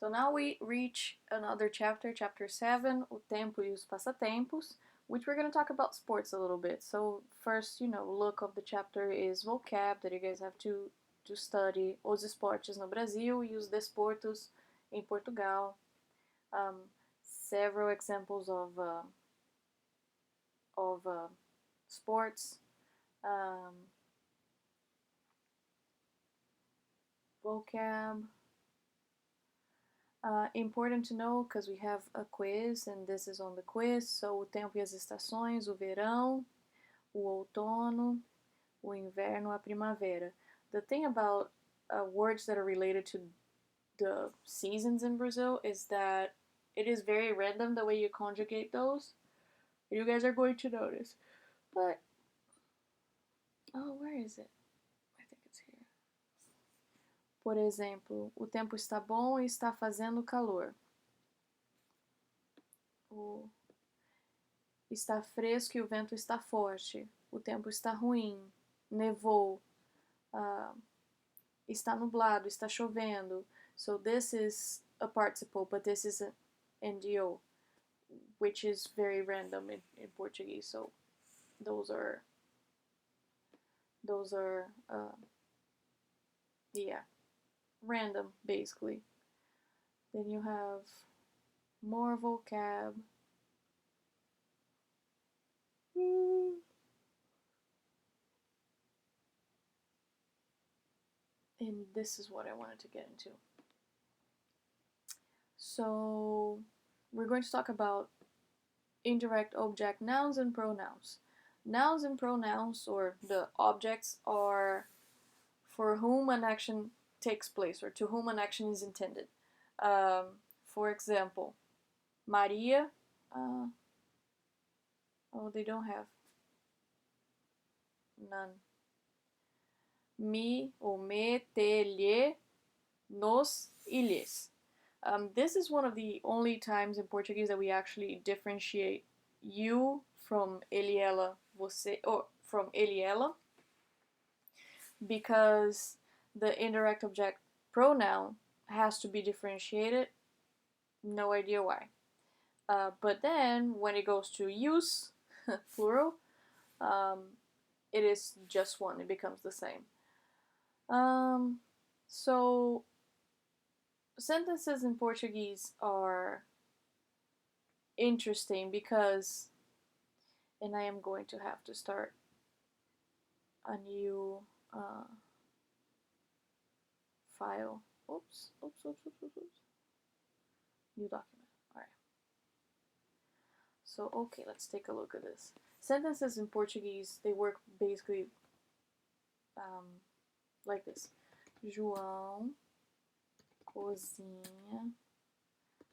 So now we reach another chapter, chapter 7, o tempo e os passatempos, which we're going to talk about sports a little bit. So first, look of the chapter is vocab that you guys have to study, os esportes no Brasil e os desportos em Portugal. Several examples of sports. Vocab. Important to know because we have a quiz and this is on the quiz. So o tempo e as estações, o verão, o outono, o inverno, a primavera. The thing about words that are related to the seasons in Brazil is that it is very random the way you conjugate those. You guys are going to notice. But, where is it? I think it's here. Por exemplo, o tempo está bom e está fazendo calor. Está fresco e o vento está forte. O tempo está ruim. Nevou. Está nublado. Está chovendo. So this is a participle, but this is an NDO, which is very random in Portuguese. So those are random basically. Then you have more vocab. And this is what I wanted to get into. So we're going to talk about indirect object nouns and pronouns. Nouns and pronouns, or the objects, are for whom an action takes place or to whom an action is intended. For example, Maria, they don't have none. Me, ou me, te, lhe, nos, e lhes. This is one of the only times in Portuguese that we actually differentiate you from ele, ela, você, or from ele, ela, because the indirect object pronoun has to be differentiated. No idea why. But then when it goes to use, plural, it is just one. It becomes the same. So sentences in Portuguese are interesting because, and I am going to have to start a new file. Oops. New document. Alright. So, okay, let's take a look at this. Sentences in Portuguese, they work basically like this. João cozinha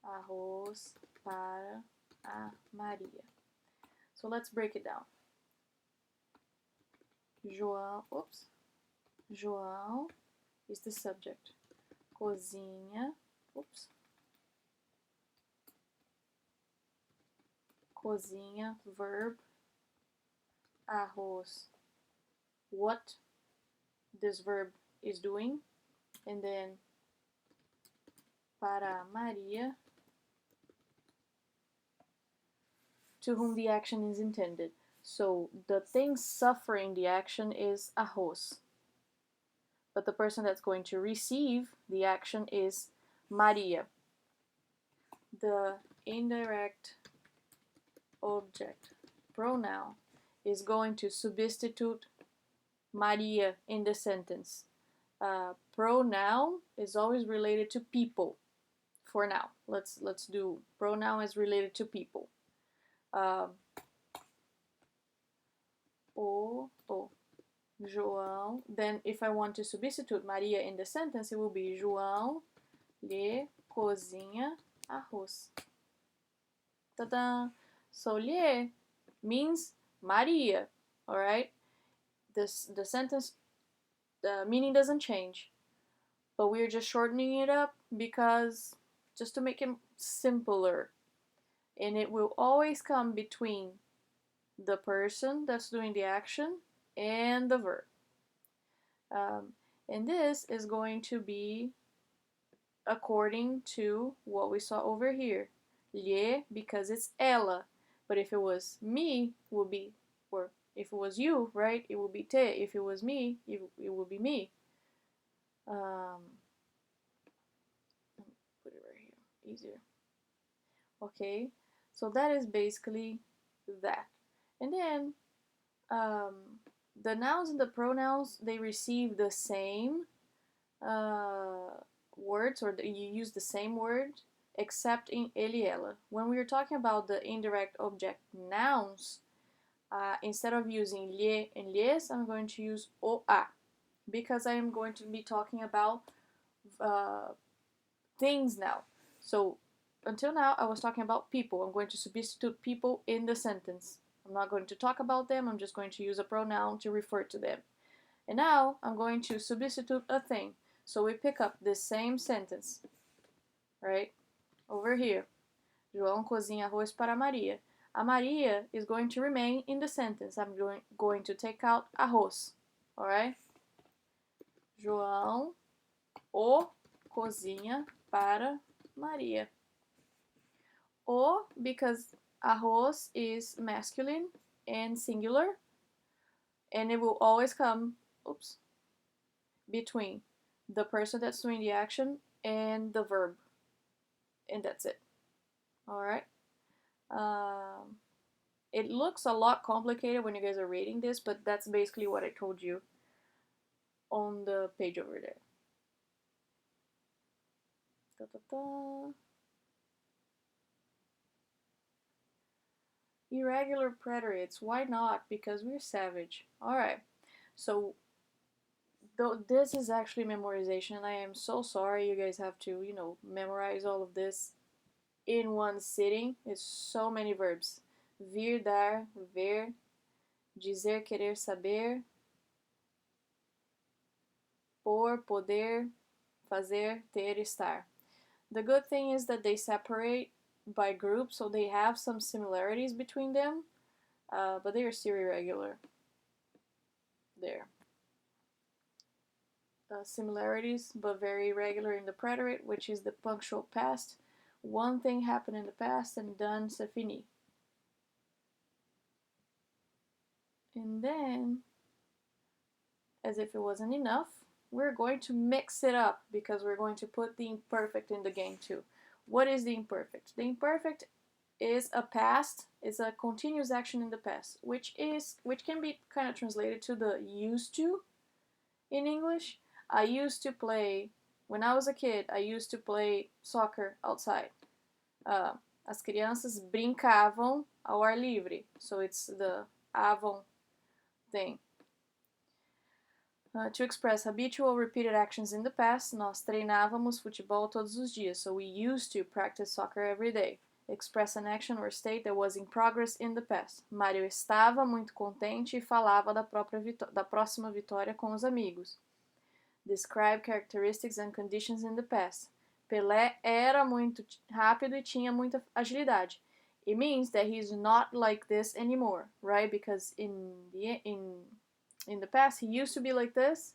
arroz para a Maria. So let's break it down. João is the subject. Cozinha, cozinha, verb. Arroz, what this verb is doing. And then para Maria, to whom the action is intended. So the thing suffering the action is arroz. But the person that's going to receive the action is Maria. The indirect object pronoun is going to substitute Maria in the sentence. Pronoun is always related to people. For now, let's do pronoun is related to people. João. Then if I want to substitute Maria in the sentence, it will be João lhe cozinha arroz. Ta-da! So lhe means Maria, alright? The sentence, the meaning doesn't change, but we're just shortening it up because just to make it simpler. And it will always come between the person that's doing the action and the verb. And this is going to be according to what we saw over here. Lhe, because it's ela. But if it was me, it would be, or if it was you, right, it would be te. If it was me, it would be me. Put it right here, easier. Okay, so that is basically that. And then the nouns and the pronouns, they receive the same words, or you use the same word, except in ele, ela. When we are talking about the indirect object nouns, instead of using lhe and lhes, I'm going to use o a, because I am going to be talking about things now. So until now, I was talking about people. I'm going to substitute people in the sentence. I'm not going to talk about them. I'm just going to use a pronoun to refer to them. And now I'm going to substitute a thing. So we pick up this same sentence, right? Over here. João cozinha arroz para Maria. A Maria is going to remain in the sentence. I'm going to take out arroz. Alright? João o cozinha para Maria. O, because arroz is masculine and singular, and it will always come, between the person that's doing the action and the verb, and that's it. All right. It looks a lot complicated when you guys are reading this, but that's basically what I told you on the page over there. Da, da, da. Irregular preterites. Why not? Because we're savage. All right. So this is actually memorization, and I am so sorry you guys have to, memorize all of this in one sitting. It's so many verbs. Vir, dar, ver, dizer, querer, saber, por, poder, fazer, ter, estar. The good thing is that they separate by group, so they have some similarities between them, but they are still irregular. There. Similarities, but very irregular in the preterite, which is the punctual past. One thing happened in the past and done, c'est fini. And then, as if it wasn't enough, we're going to mix it up because we're going to put the imperfect in the game too. What is the imperfect? The imperfect is a past, is a continuous action in the past, which can be kind of translated to the used to in English. I used to play, when I was a kid, I used to play soccer outside. As crianças brincavam ao ar livre. So it's the avon thing. To express habitual repeated actions in the past, nós treinávamos futebol todos os dias. So we used to practice soccer every day. Express an action or state that was in progress in the past. Mário estava muito contente e falava da próxima vitória com os amigos. Describe characteristics and conditions in the past. Pelé era muito rápido e tinha muita agilidade. It means that he's not like this anymore, right? Because in the past he used to be like this,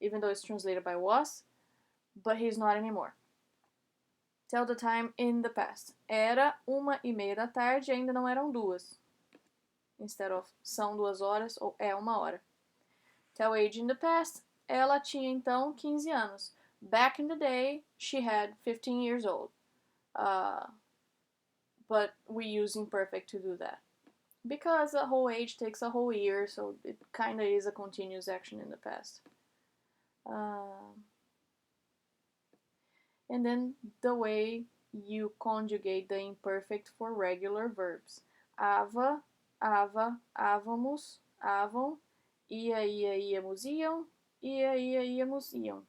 even though it's translated by was, but he's not anymore. Tell the time in the past. Era 1:30 da tarde e ainda não eram 2. Instead of são 2 horas ou é 1 hora. Tell age in the past. Ela tinha então 15 anos. Back in the day, she had 15 years old. But we use imperfect to do that. Because a whole age takes a whole year, so it kind of is a continuous action in the past. And then the way you conjugate the imperfect for regular verbs. Ava, ava, avamos, avam, ia, íamos, iam, ia, íamos, iam.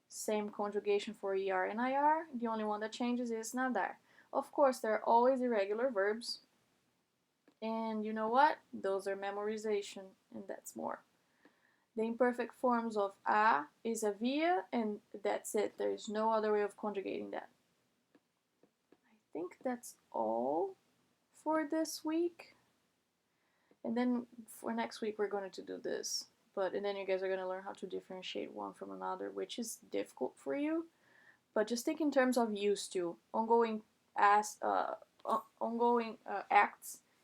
Same conjugation for ER and IR. The only one that changes is nadar. Of course, there are always irregular verbs. And you know what? Those are memorization, and that's more. The imperfect forms of a is havia, and that's it. There's no other way of conjugating that. I think that's all for this week. And then for next week, we're going to do this. And then you guys are going to learn how to differentiate one from another, which is difficult for you. but just think in terms of used to, ongoing acts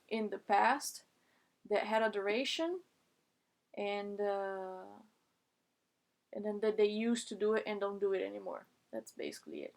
in the past that had a duration, and then that they used to do it and don't do it anymore. That's basically it.